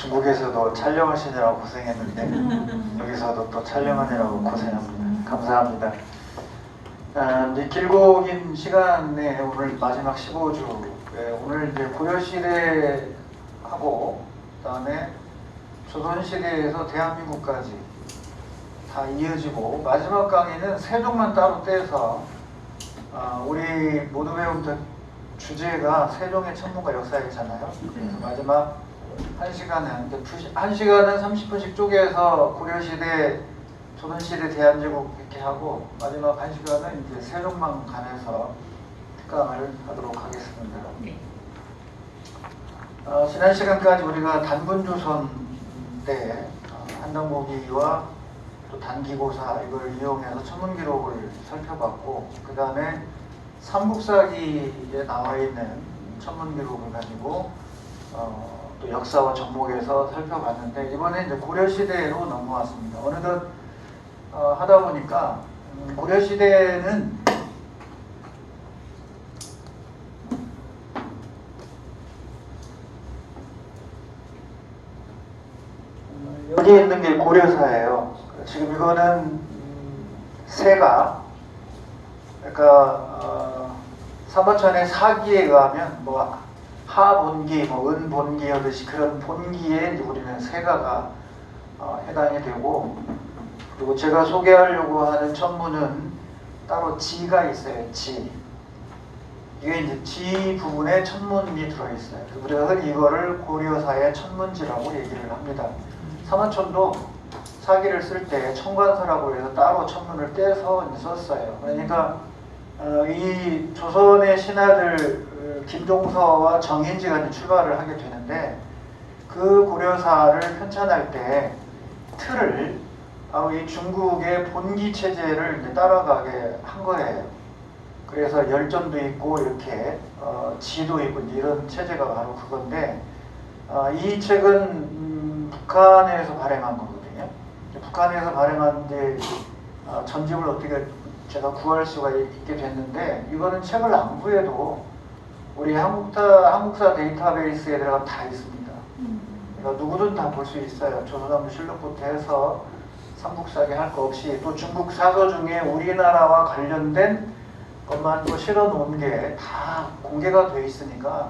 중국에서도 촬영하시느라고 고생했는데 여기서도 또 촬영하느라고 고생합니다. 감사합니다. 이제 길고 긴 시간에 오늘 마지막 15주 오늘 이제 고려시대하고 그다음에 조선시대에서 대한민국까지 다 이어지고 마지막 강의는 세종만 따로 떼서 우리 모두 배운 주제가 세종의 천문과 역사이잖아요. 그래서 마지막 1시간은 1시간은 30분씩 쪼개서 고려시대, 조선시대, 대한제국 이렇게 하고 마지막 1시간은 이제 세종만 관해서 특강을 하도록 하겠습니다. 네. 지난 시간까지 우리가 단군조선 때 한덕무기와 또 단기고사 이걸 이용해서 천문기록을 살펴봤고 그 다음에 삼국사기에 나와 있는 천문기록을 가지고 또 역사와 접목해서 살펴봤는데 이번에 이제 고려시대로 넘어왔습니다. 어느덧 하다 보니까 고려시대는 여기 있는 게 고려사예요. 지금 이거는 세가 그러니까 사마천의 사기에 의하면 뭐 하본기, 뭐 은본기 하듯이 그런 본기에 이제 우리는 세가가 해당이 되고 그리고 제가 소개하려고 하는 천문은 따로 지가 있어요. 지. 이게 이제 지 부분에 천문이 들어있어요. 우리가 흔히 이거를 고려사의 천문지라고 얘기를 합니다. 사마천도 사기를 쓸 때 천관서라고 해서 따로 천문을 떼서 썼어요. 그러니까 이 조선의 신하들 김종서와 정인지가 이제 출발을 하게 되는데 그 고려사를 편찬할 때 틀을 바로 이 중국의 본기 체제를 이제 따라가게 한 거예요. 그래서 열전도 있고 이렇게 지도 있고 이런 체제가 바로 그건데 이 책은 북한에서 발행한 거거든요. 북한에서 발행하는데 전집을 어떻게 제가 구할 수가 있게 됐는데 이거는 책을 안 구해도 우리 한국사 데이터베이스에 들어가면 다 있습니다. 그러니까 누구든 다 볼 수 있어요. 조선왕조실록부터 해서 삼국사기 할 거 없이 또 중국 사서 중에 우리나라와 관련된 것만 또 실어 놓은 게 다 공개가 돼 있으니까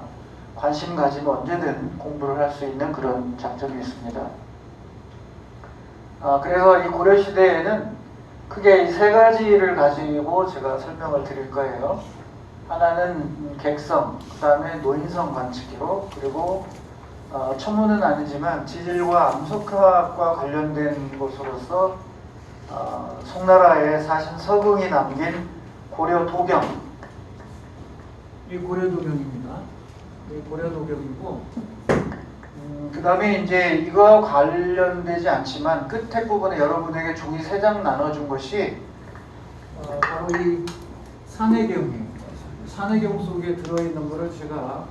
관심 가지면 언제든 공부를 할 수 있는 그런 장점이 있습니다. 그래서 이 고려시대에는 크게 이 세 가지를 가지고 제가 설명을 드릴 거예요. 하나는 객성, 그 다음에 노인성 관측기록, 그리고 천문은 아니지만 지질과 암석학과 관련된 것으로서 송나라의 사신 서궁이 남긴 고려도경. 이 고려도경입니다. 이 고려도경이고 그 다음에 이제 이거와 관련되지 않지만 끝에 부분에 여러분에게 종이 3장 나눠준 것이 바로 이 산해경이에요. 산해경 속에 들어있는 거를 제가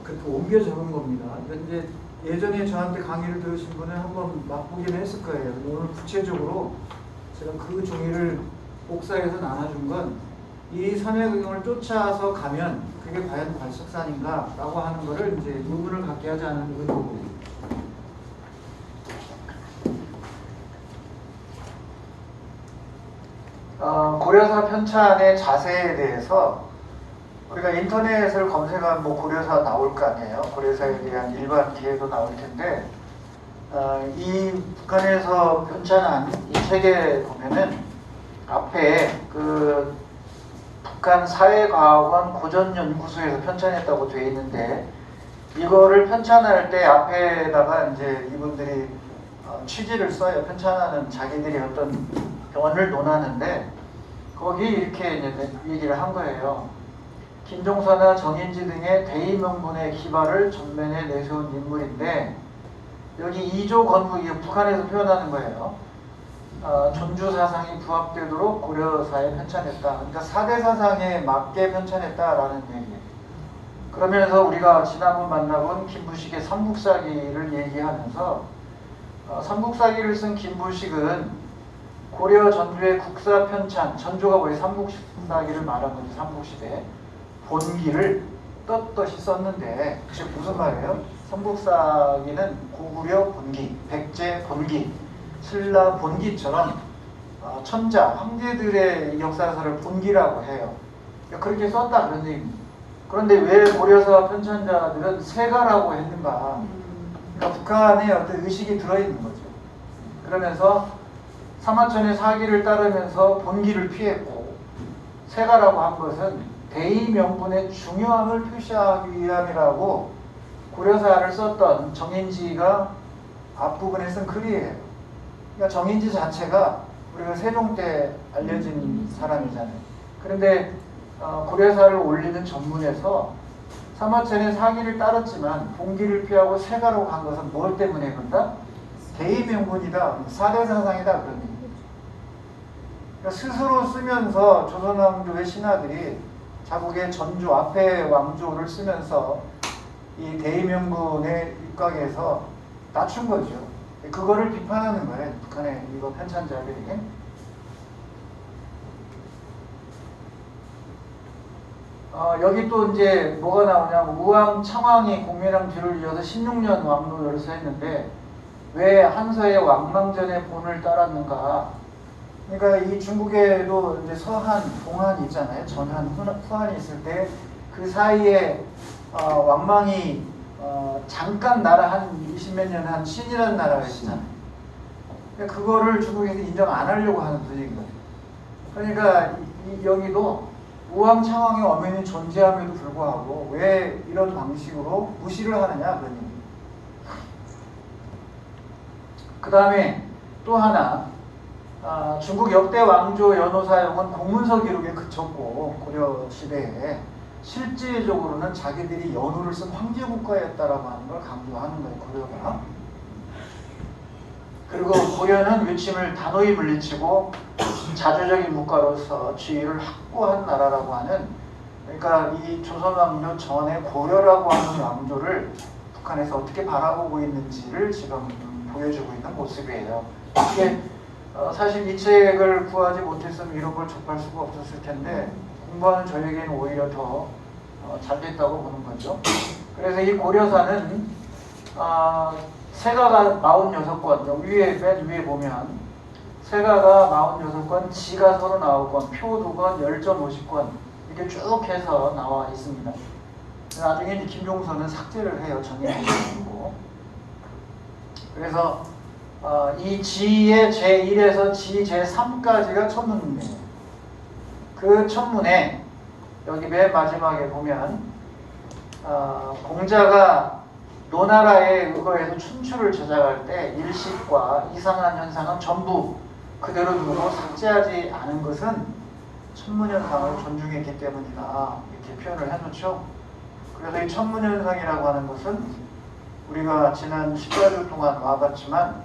그렇게 옮겨 적은 겁니다. 이제 예전에 저한테 강의를 들으신 분은 한번 맛보기는 했을 거예요. 오늘 구체적으로 제가 그 종이를 복사해서 나눠준 건 이 산해경을 쫓아서 가면 그게 과연 발석산인가 라고 하는 거를 이제 의문을 갖게 하지 않은 의도고 고려사 편찬의 자세에 대해서 우리가 인터넷을 검색하면 뭐 고려사 나올 거 아니에요. 고려사에 대한 일반 기회도 나올 텐데 이 북한에서 편찬한 이 책에 보면은 앞에 그 북한 사회과학원 고전연구소에서 편찬했다고 되어 있는데 이거를 편찬할 때 앞에다가 이제 이분들이 취지를 써요. 편찬하는 자기들이 어떤 변을 논하는데 거기 이렇게 이제 얘기를 한 거예요. 김종서나 정인지 등의 대의명분의 기발을 전면에 내세운 인물인데 여기 이조 건국, 이게 북한에서 표현하는 거예요. 존주 사상이 부합되도록 고려사에 편찬했다. 그러니까 4대 사상에 맞게 편찬했다라는 얘기예요. 그러면서 우리가 지난번 만나본 김부식의 삼국사기를 얘기하면서 삼국사기를 쓴 김부식은 고려 전주의 국사 편찬, 전주가 거의 삼국사기를 말한 거죠. 삼국시대 본기를 떳떳이 썼는데 그게 무슨 말이에요? 삼국사기는 고구려 본기, 백제 본기, 신라 본기처럼 천자, 황제들의 역사서를 본기라고 해요. 그렇게 썼다 그런 얘기입니다. 그런데 왜 고려사 편찬자들은 세가라고 했는가? 그러니까 북한에 어떤 의식이 들어있는 거죠. 그러면서 사마천의 사기를 따르면서 본기를 피했고, 세가라고 한 것은 대의명분의 중요함을 표시하기 위함이라고 고려사를 썼던 정인지가 앞부분에 쓴 글이에요. 그러니까 정인지 자체가 우리가 세종 때 알려진 사람이잖아요. 그런데 고려사를 올리는 전문에서 사마천의 사기를 따랐지만 본기를 피하고 세가라고 한 것은 뭘 때문에 그런다? 대의명분이다, 사대사상이다 그런 얘기예요. 그러니까 스스로 쓰면서 조선왕조의 신하들이 자국의 전조, 앞에 왕조를 쓰면서 이 대의명분에 입각해서 낮춘 거죠. 그거를 비판하는 거예요, 북한의 이거 편찬자들이. 여기 또 이제 뭐가 나오냐면 우왕, 창왕이 공면왕 뒤를 이어서 16년 왕노를 했는데 왜 한서의 왕망전의 본을 따랐는가? 그러니까 이 중국에도 이제 서한, 동한이 있잖아요. 전한, 후한이 있을 때 그 사이에 왕망이 잠깐 나라 한 20몇 년 한 신이라는 나라가 있잖아요. 그러니까 그거를 중국에서 인정 안 하려고 하는 분위기인 거예요. 그러니까 여기도 우왕 창왕의 엄연히 존재함에도 불구하고 왜 이런 방식으로 무시를 하느냐 그런 얘기예요. 그 다음에 또 하나, 중국 역대 왕조 연호 사용은 공문서 기록에 그쳤고 고려 시대에 실질적으로는 자기들이 연호를 쓴 황제 국가였다라고 하는 걸 강조하는 거예요, 고려가. 그리고 고려는 외침을 단호히 물리치고 자주적인 국가로서 지위를 확고한 나라라고 하는, 그러니까 이 조선왕조 전에 고려라고 하는 왕조를 북한에서 어떻게 바라보고 있는지를 지금 보여주고 있는 모습이에요. 이게 사실 이 책을 구하지 못했으면 이런 걸 접할 수가 없었을 텐데 공부하는 저에게는 오히려 더 잘 됐다고 보는 거죠. 그래서 이 고려사는 세가가 46권, 여기 위에, 맨 위에 보면 세가가 46권, 지가 39권, 표 2권, 열전 50권 이렇게 쭉 해서 나와 있습니다. 나중에 이제 김종선은 삭제를 해요. 정리해가지고. 그래서 이 지의 제1에서 지 제3까지가 천문이에요. 그 천문에 여기 맨 마지막에 보면 공자가 노나라에 의거해서 춘추를 제작할 때 일식과 이상한 현상은 전부 그대로 두고 삭제하지 않은 것은 천문현상을 존중했기 때문이다, 이렇게 표현을 해놓죠. 그래서 이 천문현상이라고 하는 것은 우리가 지난 14주 동안 와봤지만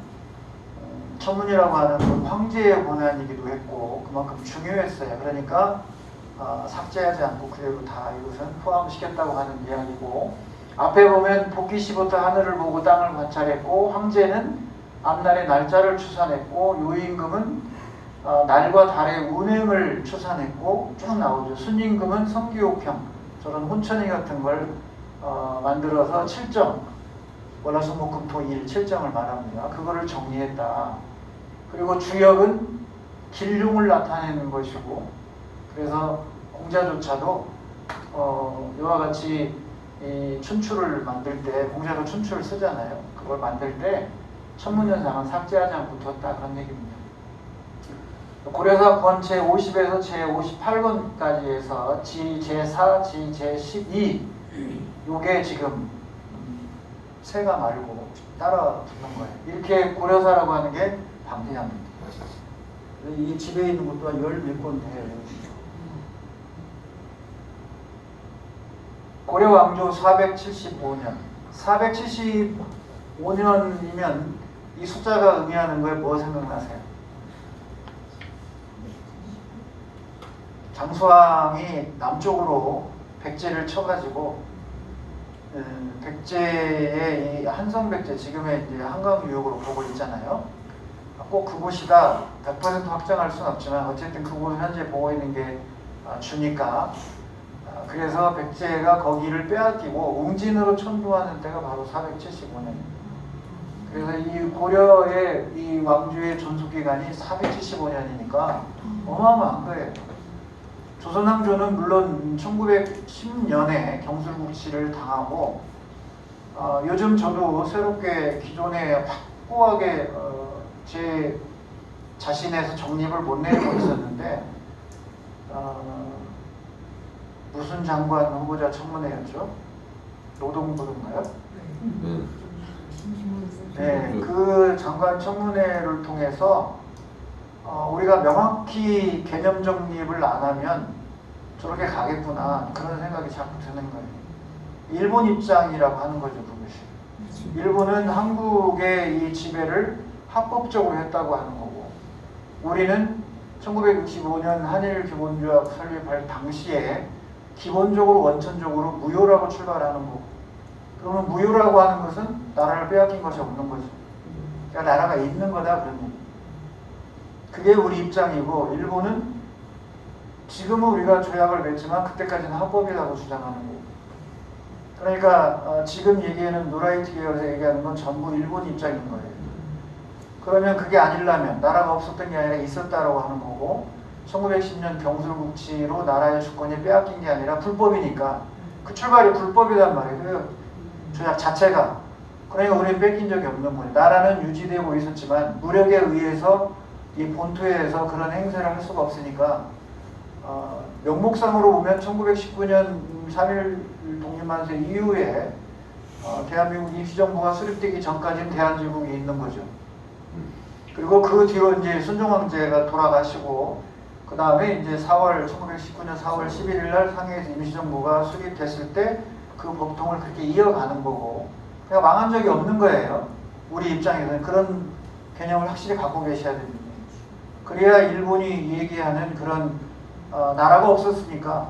천문이라고 하는 건 황제의 권한이기도 했고 그만큼 중요했어요. 그러니까 삭제하지 않고 그대로 다 이것은 포함시켰다고 하는 이야기고, 앞에 보면 복기시부터 하늘을 보고 땅을 관찰했고, 황제는 앞날의 날짜를 추산했고, 요임금은 날과 달의 운행을 추산했고 쭉 나오죠. 순임금은 성기옥형, 저런 혼천이 같은 걸 만들어서 7정, 월화수목금토일 7정을 말합니다. 그거를 정리했다. 그리고 주역은 길흉을 나타내는 것이고, 그래서 공자조차도 이와 같이 이 춘추를 만들 때, 공자도 춘추를 쓰잖아요. 그걸 만들 때 천문현상은 삭제하지 않고 뒀다, 그런 얘기입니다. 고려사 권 제50에서 제58권까지 해서 지 제4, 지 제12 요게 지금 세가 말고 따라 붙는 거예요. 이렇게 고려사라고 하는 게 방대합니다. 이 집에 있는 것도 한 10몇 권 돼요. 고려왕조 475년, 475년이면 이 숫자가 의미하는 거에 뭐 생각나세요? 장수왕이 남쪽으로 백제를 쳐가지고 백제의 이 한성백제, 지금의 이제 한강 유역으로 보고 있잖아요. 꼭 그곳이다 100% 확정할 수는 없지만 어쨌든 그곳을 현재 보고 있는 게 주니까 그래서 백제가 거기를 빼앗기고 웅진으로 천도하는 때가 바로 475년. 그래서 이 고려의 이 왕조의 존속기간이 475년이니까 어마어마한 거예요. 조선왕조는 물론 1910년에 경술국치를 당하고 요즘 저도 새롭게 기존에 확고하게 제 자신에서 정립을 못 내리고 있었는데 무슨 장관 후보자 청문회였죠? 노동부인가요? 네, 그 장관 청문회를 통해서 우리가 명확히 개념 정립을 안 하면 저렇게 가겠구나 그런 생각이 자꾸 드는 거예요. 일본 입장이라고 하는 거죠, 그것이. 일본은 한국의 이 지배를 합법적으로 했다고 하는 거고, 우리는 1965년 한일 기본조약 설립할 당시에 기본적으로 원천적으로 무효라고 출발하는 거고, 그러면 무효라고 하는 것은 나라를 빼앗긴 것이 없는 거죠. 그러니까 나라가 있는 거다 그런 얘기. 그게 우리 입장이고, 일본은 지금은 우리가 조약을 맺지만 그때까지는 합법이라고 주장하는 거고. 그러니까 지금 얘기하는 노라이트 계열에서 얘기하는 건 전부 일본 입장인 거예요. 그러면 그게 아니려면 나라가 없었던 게 아니라 있었다라고 하는 거고, 1910년 경술국치로 나라의 주권이 빼앗긴 게 아니라 불법이니까 그 출발이 불법이란 말이에요. 그 조약 자체가. 그러니까 우리는 뺏긴 적이 없는 거예요. 나라는 유지되고 있었지만 무력에 의해서 이 본토에서 그런 행세를 할 수가 없으니까 명목상으로 보면 1919년 3.1 독립만세 이후에 대한민국 임시정부가 수립되기 전까지는 대한제국이 있는 거죠. 그리고 그 뒤로 이제 순종황제가 돌아가시고 그 다음에 이제 1919년 4월 11일 날 상해에서 임시정부가 수립됐을 때 그 법통을 그렇게 이어가는 거고, 그러니까 망한 적이 없는 거예요. 우리 입장에서는 그런 개념을 확실히 갖고 계셔야 됩니다. 그래야 일본이 얘기하는 그런 나라가 없었으니까,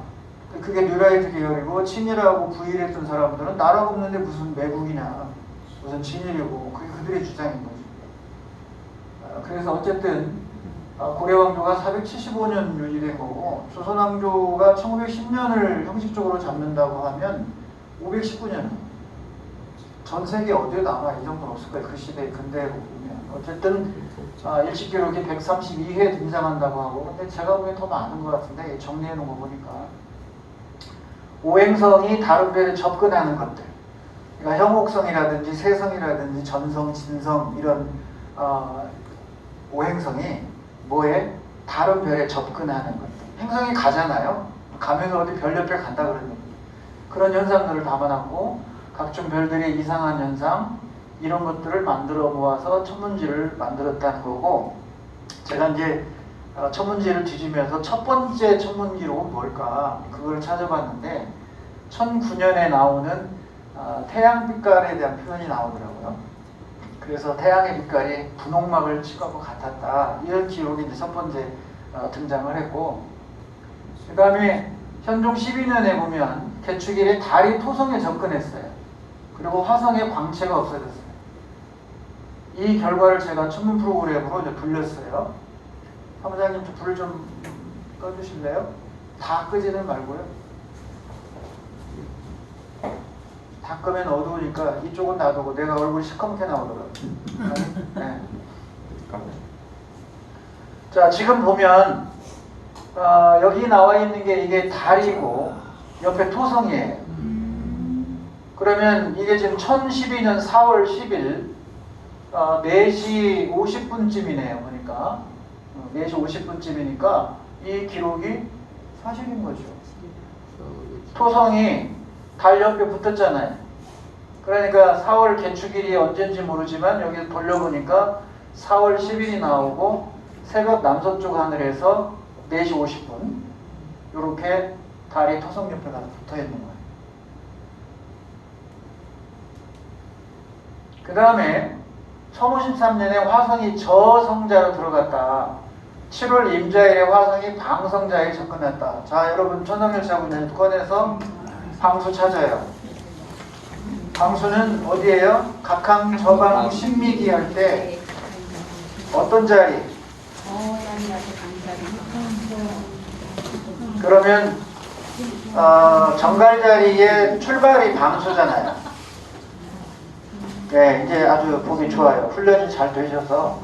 그게 뉴라이트 계열이고, 친일하고 부일했던 사람들은 나라가 없는데 무슨 매국이냐, 무슨 친일이고, 그게 그들의 주장인 거죠. 그래서 어쨌든 고려왕조가 475년 유지된 거고, 조선왕조가 1910년을 형식적으로 잡는다고 하면 519년. 전 세계 어디에 남아 이 정도는 없을 거예요. 그 시대의 근대로 보면. 어쨌든 일식기록이 132회 등장한다고 하고, 근데 제가 보기엔 더 많은 것 같은데 정리해 놓은 거 보니까 오행성이 다른 별에 접근하는 것들, 그러니까 형옥성이라든지 세성이라든지 전성, 진성 이런 오행성이 뭐에? 다른 별에 접근하는 것들. 행성이 가잖아요. 가면서 어디 별 옆에 간다 그러는 거예요. 그런 현상들을 담아놨고, 각종 별들의 이상한 현상 이런 것들을 만들어 모아서 천문지를 만들었다는 거고, 제가 이제 천문지를 뒤지면서 첫 번째 천문 기록은 뭘까 그걸 찾아봤는데 1009년에 나오는 태양빛깔에 대한 표현이 나오더라고요. 그래서 태양의 빛깔이 분홍막을 칠하고 같았다, 이런 기록이 이제 첫 번째 등장을 했고, 그 다음에 현종 12년에 보면 개축일에 달이 토성에 접근했어요. 그리고 화성에 광채가 없어졌어요. 이 결과를 제가 천문 프로그램으로 이제 불렸어요. 사무장님 불을 좀 꺼주실래요? 다 끄지는 말고요. 다 끄면 어두우니까 이쪽은 놔두고 내가 얼굴이 시커멓게 나오더라고요. 네. 자, 지금 보면 여기 나와 있는 게 이게 달이고 옆에 토성이에요. 그러면 이게 지금 1012년 4월 10일 4시 50분쯤이네요. 보니까 4시 50분쯤이니까 이 기록이 사실인 거죠. 토성이 달 옆에 붙었잖아요. 그러니까 4월 개축일이 언젠지 모르지만 여기 돌려보니까 4월 10일이 나오고 새벽 남서쪽 하늘에서 4시 50분 이렇게 달이 토성 옆에 가서 붙어있는 거예요. 그 다음에 1053년에 화성이 저성자로 들어갔다. 7월 임자일에 화성이 방성자에 접근했다. 자, 여러분 천성열차군을 꺼내서 방수 찾아요. 방수는 어디예요? 각항, 저방, 신미기 할 때 어떤 자리? 그러면 정갈 자리의 출발이 방수잖아요. 네, 이제 아주 보기 좋아요. 훈련이 잘 되셔서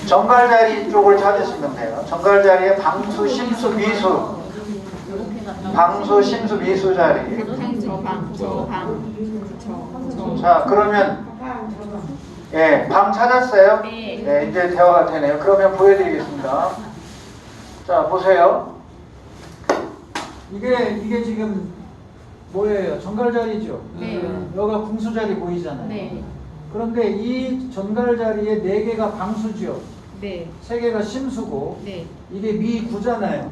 정갈 자리 쪽을 찾으시면 돼요. 정갈 자리에 방수, 심수, 미수, 방수, 심수, 미수 자리. 자, 그러면 예, 방 찾았어요? 네, 이제 대화가 되네요. 그러면 보여드리겠습니다. 자, 보세요. 이게 지금 뭐예요? 정갈 자리죠? 네. 여기가 궁수 자리 보이잖아요. 네. 그런데 이 정갈 자리에 4개가 방수죠? 네. 3개가 심수고, 네. 이게 미구잖아요.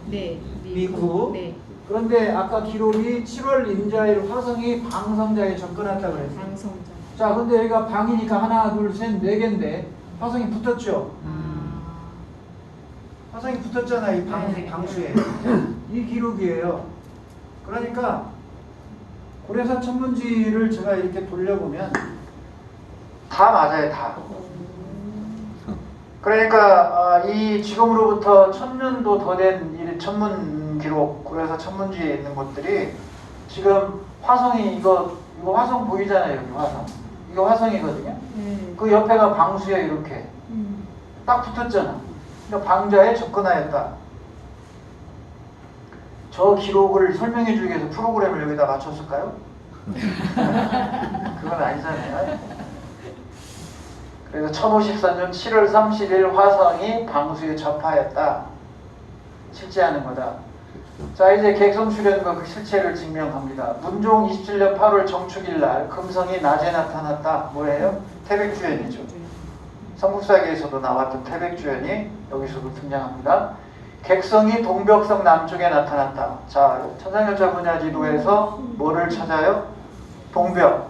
네. 미구. 네. 그런데 아까 기록이 7월 임자일 화성이 방성자에 접근했다고 그랬어요. 방성자. 자, 근데 여기가 방이니까 하나, 둘, 셋, 4개인데 화성이 붙었죠? 화성이 붙었잖아요. 이 네. 방수에. 이 기록이에요. 그러니까 고래사 천문지를 제가 이렇게 돌려보면 다 맞아요. 다. 그러니까 이 지금으로부터 1000년도 더 된 이 천문 기록, 고래사 천문지에 있는 것들이 지금 화성이 이거 화성 보이잖아요. 여기 화성. 이거 화성이거든요. 그 옆에가 방수에 이렇게 딱 붙었잖아. 그러니까 방자에 접근하였다. 저 기록을 설명해 주기 위해서 프로그램을 여기다 맞췄을까요? 그건 아니잖아요. 그래서 1054년 7월 30일 화성이 방수에 접하였다. 실제하는 거다. 자, 이제 객성 수련과 그 실체를 증명합니다. 문종 27년 8월 정축일 날 금성이 낮에 나타났다. 뭐예요? 태백주연이죠. 삼국사기에서도 나왔던 태백주연이 여기서도 등장합니다. 객성이 동벽성 남쪽에 나타났다. 자, 천상열차 분야 지도에서 뭐를 찾아요? 동벽.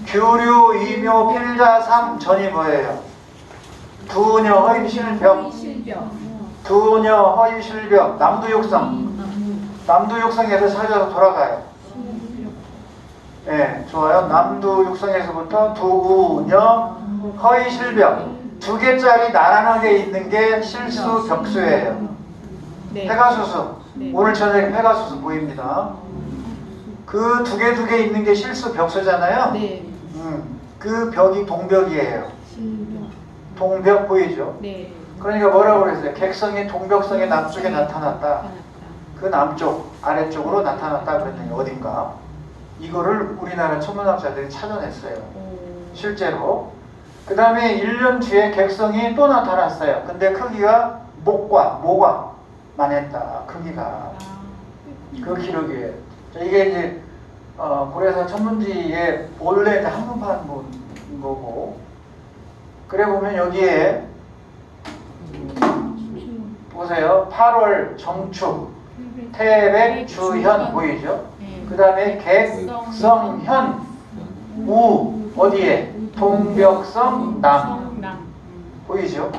규류, 이묘, 필자삼 전이 뭐예요? 두녀, 허임실벽. 두녀, 허임실벽. 남두육성. 남두육성에서 찾아서 돌아가요. 네, 좋아요. 남두육성에서부터 두녀, 허이실벽. 2개짜리 나란하게 있는 게 실수 벽수예요. 네. 페가수스. 네. 오늘 저녁에 페가수스 보입니다. 그 2개 있는 게 실수 벽수잖아요. 네. 그 벽이 동벽이에요. 실명. 동벽 보이죠? 네. 그러니까 뭐라고 그랬어요? 객성이 동벽성의 남쪽에 나타났다. 그 남쪽, 아래쪽으로 나타났다 그랬더니 어딘가. 이거를 우리나라 천문학자들이 찾아냈어요. 실제로. 그 다음에 1년 뒤에 객성이 또 나타났어요. 근데 크기가 모과만 했다. 크기가. 그 기록이에요. 자, 이게 이제 고래사 천문지의 본래 이제 한문판 본 거고. 그래 보면 여기에 보세요. 8월 정축, 태백, 주현 보이죠? 그 다음에 객성현, 우 어디에? 동벽성 남 보이죠?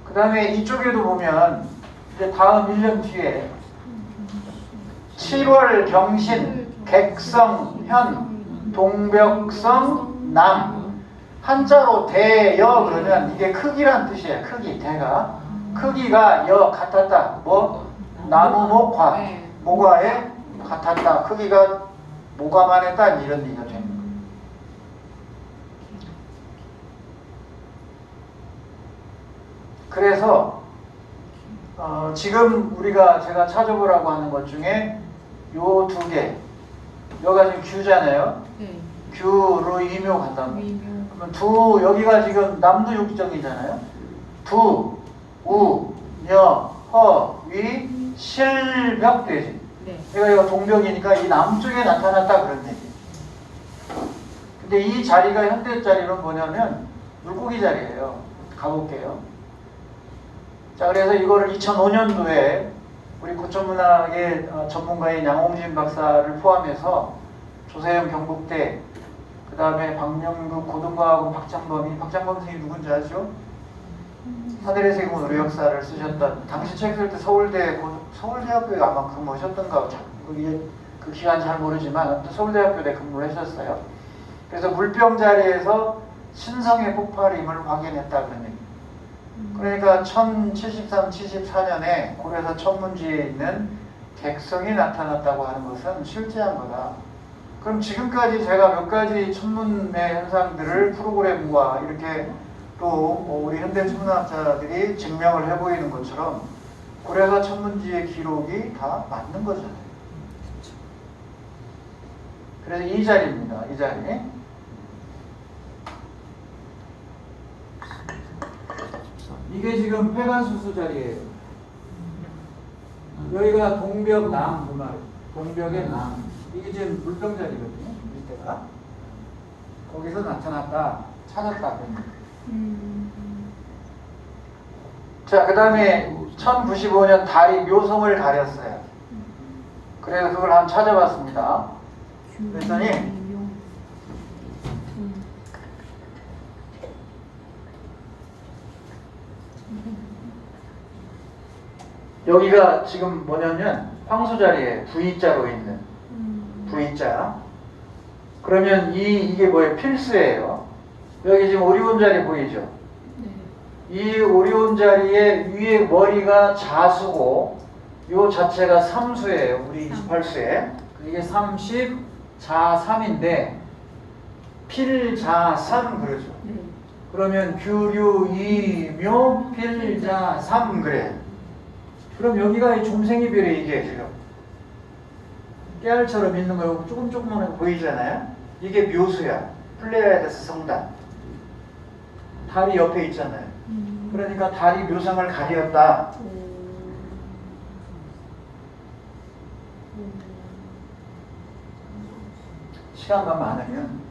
그 다음에 이쪽에도 보면 이제 다음 1년 뒤에 7월 경신, 객성현, 동벽성 남. 한자로 대여 그러면 이게 크기란 뜻이에요. 크기, 대가. 크기가 여 같았다. 뭐? 나무 목화, 모과에 같았다. 크기가 모과만 했다. 이런 얘기가 됩니다. 그래서 지금 제가 찾아보라고 하는 것 중에 요 2개. 여기가 지금 규잖아요. 네. 규로 이묘 간다면. 그러면 여기가 지금 남두육정이잖아요. 두, 우, 녀, 허, 위, 실벽 되지. 네. 여기가 동벽이니까 이 남쪽에 나타났다 그런 얘기. 근데 이 자리가 현대 자리는 뭐냐면 물고기 자리예요. 가볼게요. 자, 그래서 이거를 2005년도에 우리 고천문학의 전문가인 양홍진 박사를 포함해서 조세영 경북대, 그 다음에 박영국 고등과학원 박장범 선생님이 누군지 아시죠? 하늘의 세계문 우리 역사를 쓰셨던, 당시 책 쓸 때 서울대학교에 아마 근무하셨던가, 그 기간 잘 모르지만 서울대학교에 근무를 하셨어요. 그래서 물병 자리에서 신성의 폭발임을 확인했다 그런 얘기. 그러니까 1073, 74년에 고려사 천문지에 있는 객성이 나타났다고 하는 것은 실제한 거다. 그럼 지금까지 제가 몇 가지 천문의 현상들을 프로그램과 이렇게 또 우리 현대 천문학자들이 증명을 해보이는 것처럼 고려사 천문지의 기록이 다 맞는 거잖아요. 그래서 이 자리입니다. 이 자리. 이게 지금 폐간수수 자리예요. 여기가 동벽남, 그 말. 동벽의 남. 이게 지금 물병 자리거든요. 밑에가. 거기서 나타났다, 찾았다. 자, 그 다음에 1095년 달이 묘성을 가렸어요. 그래서 그걸 한번 찾아봤습니다. 그랬더니 여기가 지금 뭐냐면 황소 자리에 V자로 있는 V자. 그러면 이게 뭐예요? 필수예요. 여기 지금 오리온 자리 보이죠? 이 오리온 자리에 위에 머리가 자수고 요 자체가 삼수예요. 우리 28수에. 이게 30, 자, 3인데 필자삼 그러죠. 그러면 규류, 이묘, 필자, 삼 그래. 그럼 여기가 이 좀생이별이 이게 지금 깨알처럼 있는 거 조금만 거 보이잖아요. 이게 묘수야. 플레이아데스 성단. 달이 옆에 있잖아요. 그러니까 달이 묘성을 가리었다. 시간만 많으면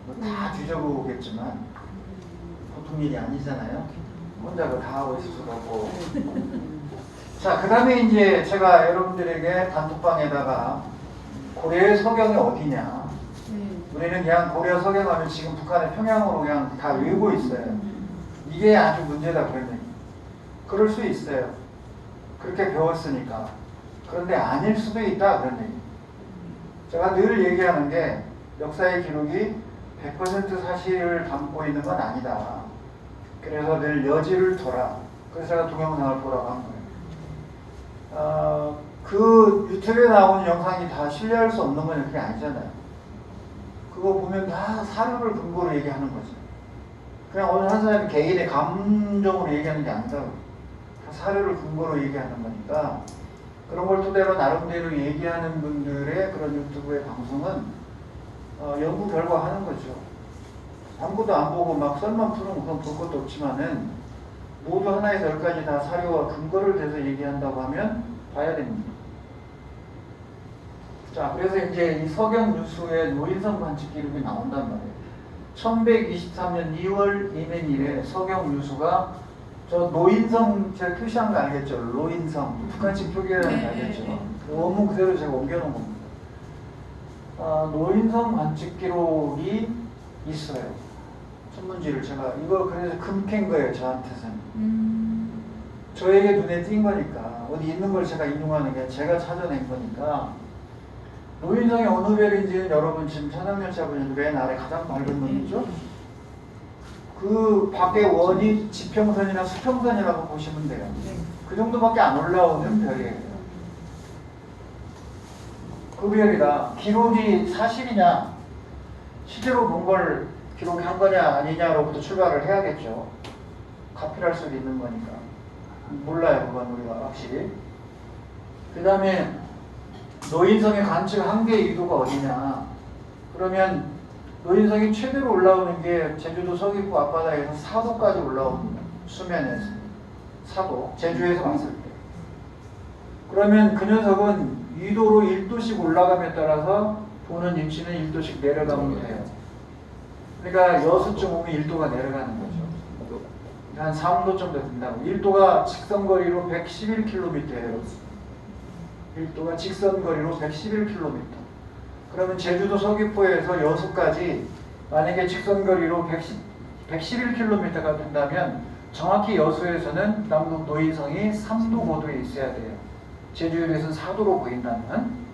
뭐 다 뒤져보겠지만 보통 일이 아니잖아요. 혼자 그거 다 하고 있을 수도 없고. 자, 그 다음에 이제 제가 여러분들에게 단톡방에다가 고려의 서경이 어디냐. 우리는 그냥 고려 서경하면 지금 북한의 평양으로 그냥 다 외우고 있어요. 이게 아주 문제다 그런 얘기. 그럴 수 있어요. 그렇게 배웠으니까. 그런데 아닐 수도 있다 그런 얘기. 제가 늘 얘기하는 게 역사의 기록이 100% 사실을 담고 있는 건 아니다. 그래서 늘 여지를 둬라. 그래서 제가 동영상을 보라고 한 거예요. 그 유튜브에 나오는 영상이 다 신뢰할 수 없는 건 그게 아니잖아요. 그거 보면 다 사료를 근거로 얘기하는 거죠. 그냥 어느 한 사람이 개인의 감정으로 얘기하는 게 아니다. 다 사료를 근거로 얘기하는 거니까 그런 걸 토대로 나름대로 얘기하는 분들의 그런 유튜브의 방송은 연구 결과 하는 거죠. 아무것도 안 보고 막 썰만 푸는 그건 볼 것도 없지만은 모두 하나에서 열까지 다 사료와 근거를 대서 얘기한다고 하면 봐야 됩니다. 자, 그래서 이제 이 서경유수의 노인성 관측 기록이 나온단 말이에요. 1123년 2월 이민일에 서경유수가 저 노인성 제가 표시한 거 알겠죠? 노인성 북한식 표기라는 거 알겠죠? 그 원문 그대로 제가 옮겨놓은 겁니다. 노인성 관측 기록이 있어요. 천문지를 제가 이거 그래서 금캔 거예요. 저한테서는. 저에게 눈에 띈 거니까 어디 있는 걸 제가 인용하는 게 제가 찾아낸 거니까. 노인성의 어느 별인지는 여러분 지금 천상열차분이 맨 아래 가장 밝은 놈이죠. 그 밖에 원이 지평선이나 수평선이라고 보시면 돼요. 그 정도밖에 안 올라오는 별이에요. 그 별이다. 기록이 사실이냐, 실제로 본 걸 기록한 거냐 아니냐로부터 출발을 해야겠죠. 가필할 수도 있는 거니까. 몰라요, 그건 우리가 확실히. 그 다음에 노인성의 관측 한계의 유도가 어디냐. 그러면 노인성이 최대로 올라오는 게 제주도 서귀포 앞바다에서 4도까지 올라옵니다. 수면에서. 4도. 제주에서 봤을 때. 그러면 그 녀석은 2도로 1도씩 올라감에 따라서 보는 위치는 1도씩 내려가면 돼요. 그러니까 여수쯤 오면 1도가 내려가는 거죠. 한 3도 정도 된다고. 1도가 직선거리로 111km예요. 1도가 직선거리로 111km. 그러면 제주도 서귀포에서 여수까지 만약에 직선거리로 111km가 된다면 정확히 여수에서는 남북 노인성이 3도 고도에 있어야 돼요. 제주에서는 4도로 보인다면.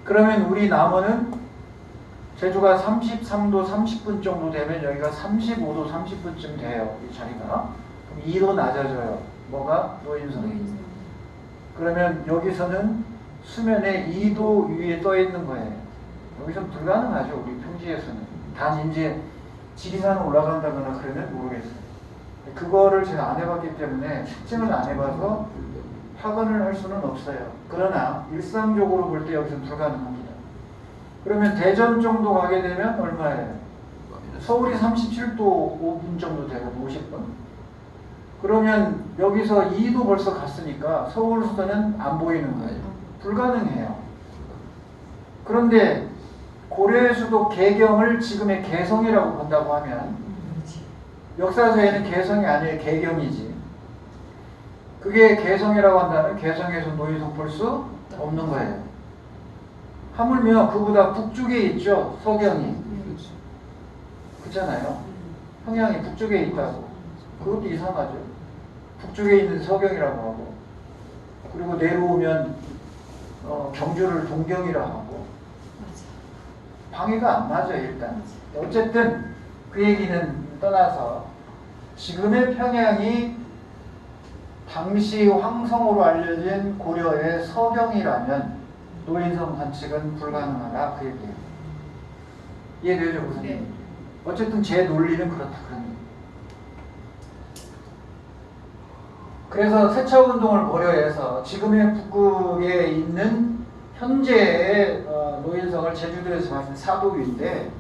그러면 우리 남원은 제주가 33도 30분 정도 되면 여기가 35도 30분쯤 돼요. 이 자리가. 그럼 2도 낮아져요. 뭐가? 노인성. 그러면 여기서는 수면에 2도 위에 떠 있는 거예요. 여기서 불가능하죠. 우리 평지에서는. 단 이제 지리산을 올라간다거나 그러면 모르겠어요. 그거를 제가 안 해봤기 때문에 측정을 안 해봐서 확언을 할 수는 없어요. 그러나 일상적으로 볼 때 여기서 불가능합니다. 그러면 대전 정도 가게 되면 얼마예요? 서울이 37도 5분 정도 되고 50분. 그러면 여기서 2도 벌써 갔으니까 서울 수도는 안 보이는 거예요. 불가능해요. 그런데 고려의 수도 개경을 지금의 개성이라고 본다고 하면 역사서에는 개성이 아니에요. 개경이지. 그게 개성이라고 한다면 개성에서 노인성 볼 수 없는 거예요. 하물며 그보다 북쪽에 있죠. 서경이. 그렇잖아요. 평양이 북쪽에 있다고. 그것도 이상하죠. 북쪽에 있는 서경이라고 하고 그리고 내려오면 경주를 동경이라고 하고 방해가 안 맞아요. 일단 어쨌든 그 얘기는 떠나서 지금의 평양이 당시 황성으로 알려진 고려의 서경이라면 노인성 관측은 불가능하다 그 얘기예요. 이해되죠 교수님? 네. 어쨌든 제 논리는 그렇다 그런 얘기예요. 그래서 세차운동을 고려해서 지금의 북극에 있는 현재의 노인성을 제주도에서 봤을 때 사도위인데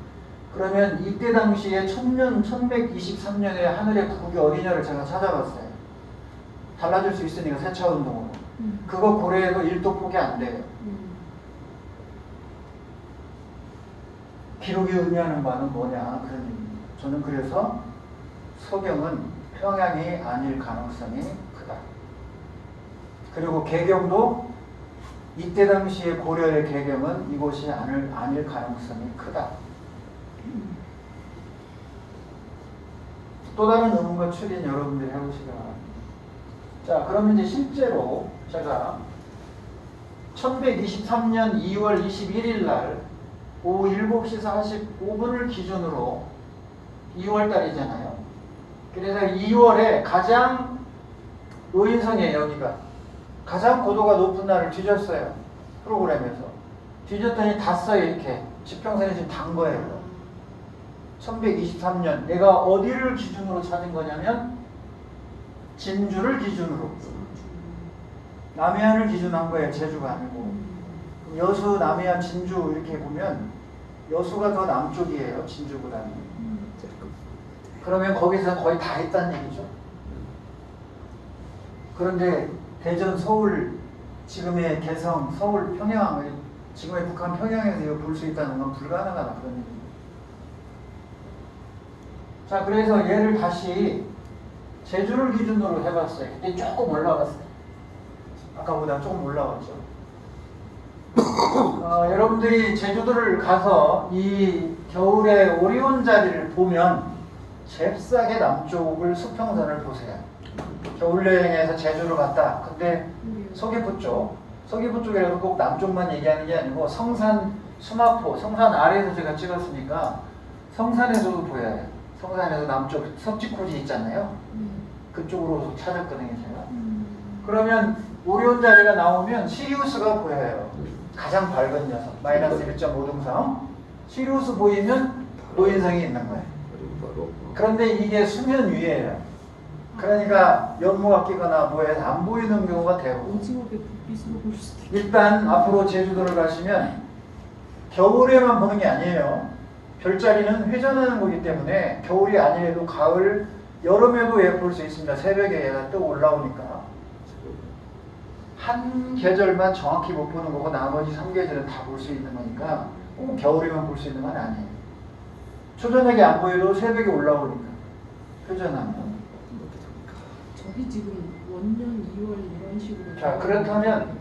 그러면 이때 당시에 1123년에 하늘의 북극이 어디냐를 제가 찾아봤어요. 달라질 수 있으니까 세차운동으로. 그거 고려해도 1도 폭이 안 돼요. 기록이 의미하는 바는 뭐냐 그런 얘기입니다. 저는 그래서 서경은 평양이 아닐 가능성이 크다. 그리고 개경도 이때 당시에 고려의 개경은 이곳이 아닐 가능성이 크다. 또 다른 의문과 추린 여러분들이 해보시기 바랍니다. 자, 그러면 이제 실제로 제가 1123년 2월 21일 날 오후 7시 45분을 기준으로 2월달이잖아요. 그래서 2월에 가장 노인성이에요. 여기가 가장 고도가 높은 날을 뒤졌어요. 프로그램에서 뒤졌더니 다 써요. 이렇게 지평선에 지금 단 거예요. 1123년 내가 어디를 기준으로 찾은 거냐면 진주를 기준으로 남해안을 기준한 거예요. 제주가 아니고 여수, 남해안, 진주 이렇게 보면 여수가 더 남쪽이에요. 진주보다는. 그러면 거기서 거의 다 했다는 얘기죠. 그런데 대전, 서울, 지금의 개성, 서울, 평양, 지금의 북한 평양에서 이거 볼 수 있다는 건 불가능하다 그런 얘기입니다. 자, 그래서 얘를 다시 제주를 기준으로 해봤어요. 근데 조금 올라갔어요. 아까보다 조금 올라갔죠. 여러분들이 제주도를 가서 이 겨울에 오리온 자리를 보면 잽싸게 남쪽을 수평선을 보세요. 겨울 여행에서 제주를 갔다. 근데 서귀포 쪽이라도 꼭 남쪽만 얘기하는 게 아니고 성산, 수마포, 성산 아래에서 제가 찍었으니까 성산에서도 보여요. 성산에서 남쪽 석지코지 있잖아요. 그쪽으로 찾았거든요, 제가. 그러면 오리온 자리가 나오면 시리우스가 보여요. 가장 밝은 녀석, 마이너스 1.5등성. 시리우스 보이면 노인성이 있는 거예요. 그런데 이게 수면 위에요. 그러니까 연모가 끼거나 뭐해서 안 보이는 경우가 대부분. 일단 앞으로 제주도를 가시면 겨울에만 보는 게 아니에요. 별자리는 회전하는 거기 때문에 겨울이 아니래도 가을, 여름에도 얘 볼 수 있습니다. 새벽에 얘가 또 올라오니까. 한 계절만 정확히 못 보는 거고 나머지 3계절은 다 볼 수 있는 거니까 꼭 겨울에만 볼 수 있는 건 아니에요. 초저녁에 안 보여도 새벽에 올라오니까 회전하면. 저기 지금 원년 2월 이런 식으로. 자, 그렇다면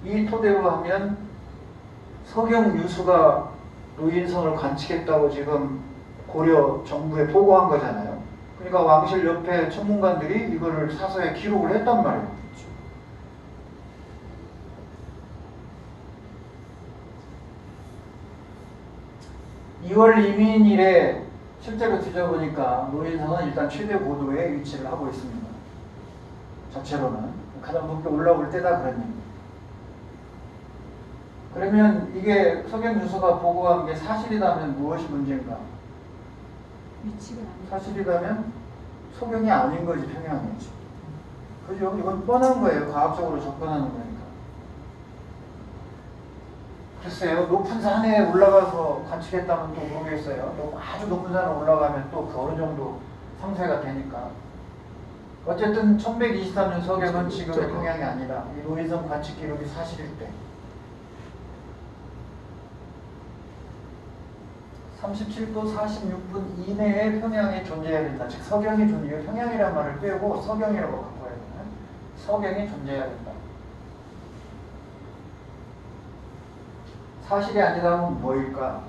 이 토대로 하면 서경 유수가 노인성을 관측했다고 지금 고려 정부에 보고한 거잖아요. 그러니까 왕실 옆에 천문관들이 이거를 사서에 기록을 했단 말이에요. 2월 이민일에 실제로 뒤져보니까 노인성은 일단 최대 고도에 위치를 하고 있습니다. 자체로는 가장 높게 올라올 때다 그런 얘기입니다. 그러면 이게 석영주소가 보고한 게 사실이라면 무엇이 문제인가? 위치가 아니고 사실이라면 소경이 아닌 거지, 평양이. 그죠? 이건 뻔한 거예요. 과학적으로 접근하는 거니까. 글쎄요, 높은 산에 올라가서 관측했다면 또 모르겠어요. 또 아주 높은 산에 올라가면 또 그 어느 정도 상쇄가 되니까. 어쨌든 1123년 석영은 지금의 평양이 아니라 이 노인성 관측 기록이 사실일 때 37도 46분 이내에 평양이 존재해야 된다. 즉 석영이 존재해요. 평양이라는 말을 빼고 석영이라고 바꿔야 되나? 석영이 존재해야 된다. 사실이 아니라면 뭐일까?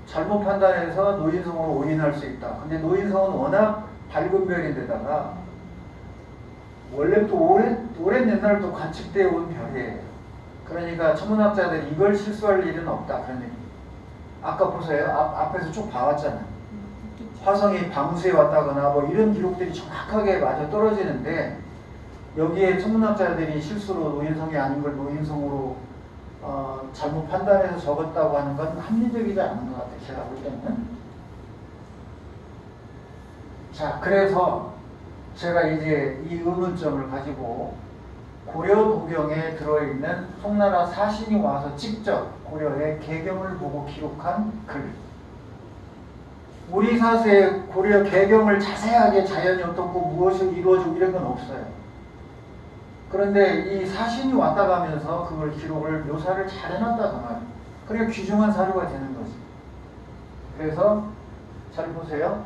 잘못 판단해서 노인성으로 오인할 수 있다. 근데 노인성은 워낙 밝은 별인데다가 원래 또 오랜 옛날 또 관측되어 온 별이에요. 그러니까 천문학자들이 이걸 실수할 일은 없다. 그런 얘기. 아까 보세요. 앞에서 쭉 봐왔잖아요. 화성이 방수해 왔다거나 뭐 이런 기록들이 정확하게 맞아 떨어지는데 여기에 천문학자들이 실수로 노인성이 아닌 걸 노인성으로 잘못 판단해서 적었다고 하는 건 합리적이지 않은 것 같아요. 제가 볼 때는. 자, 그래서 제가 이제 이 의문점을 가지고 고려 도경에 들어있는 송나라 사신이 와서 직접 고려의 개경을 보고 기록한 글. 우리 사세에 고려 개경을 자세하게 자연이 어떻고 무엇을 이루어지고 이런 건 없어요. 그런데 이 사신이 왔다 가면서 그걸 기록을 묘사를 잘 해놨다고 말이에요. 그러니까 귀중한 사료가 되는 거지. 그래서 잘 보세요.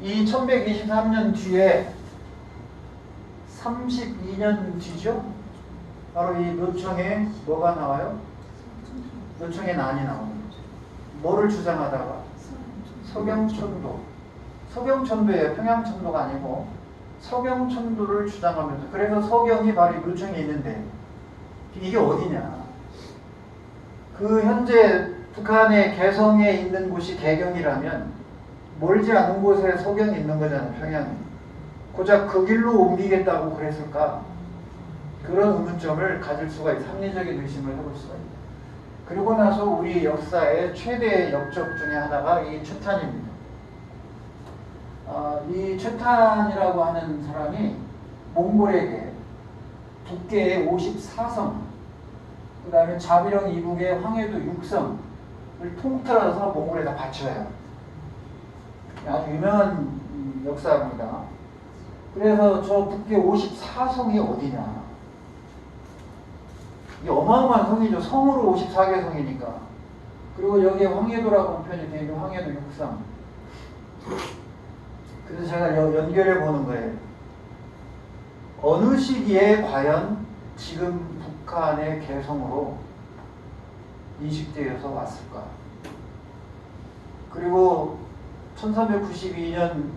이 1123년 뒤에 32년 뒤죠? 바로 이 묘청에 뭐가 나와요? 묘청에 난이 나옵니다. 뭐를 주장하다가? 석영천도. 석영천도예요. 평양천도가 아니고 석영천도를 주장하면서 그래서 석영이 바로 이 묘청에 있는데 이게 어디냐? 그 현재 북한의 개성에 있는 곳이 개경이라면 멀지 않은 곳에 석영이 있는 거잖아요. 평양에. 고작 그 길로 옮기겠다고 그랬을까? 그런 의문점을 가질 수가 있어요. 합리적인 의심을 해볼 수가 있어요. 그리고 나서 우리 역사의 최대 역적 중에 하나가 이 최탄입니다. 이 최탄이라고 하는 사람이 몽골에게 북계의 54성, 그 다음에 자비령 이북의 황해도 6성을 통틀어서 몽골에다 바쳐요. 아주 유명한 역사입니다. 그래서 저 북계 54성이 어디냐? 이 어마어마한 성이죠. 성으로 54개 성이니까. 그리고 여기에 황해도라고 표현이 되어 있는 황해도 6성. 그래서 제가 연결해 보는 거예요. 어느 시기에 과연 지금 북한의 개성으로 인식되어서 왔을까? 그리고 1392년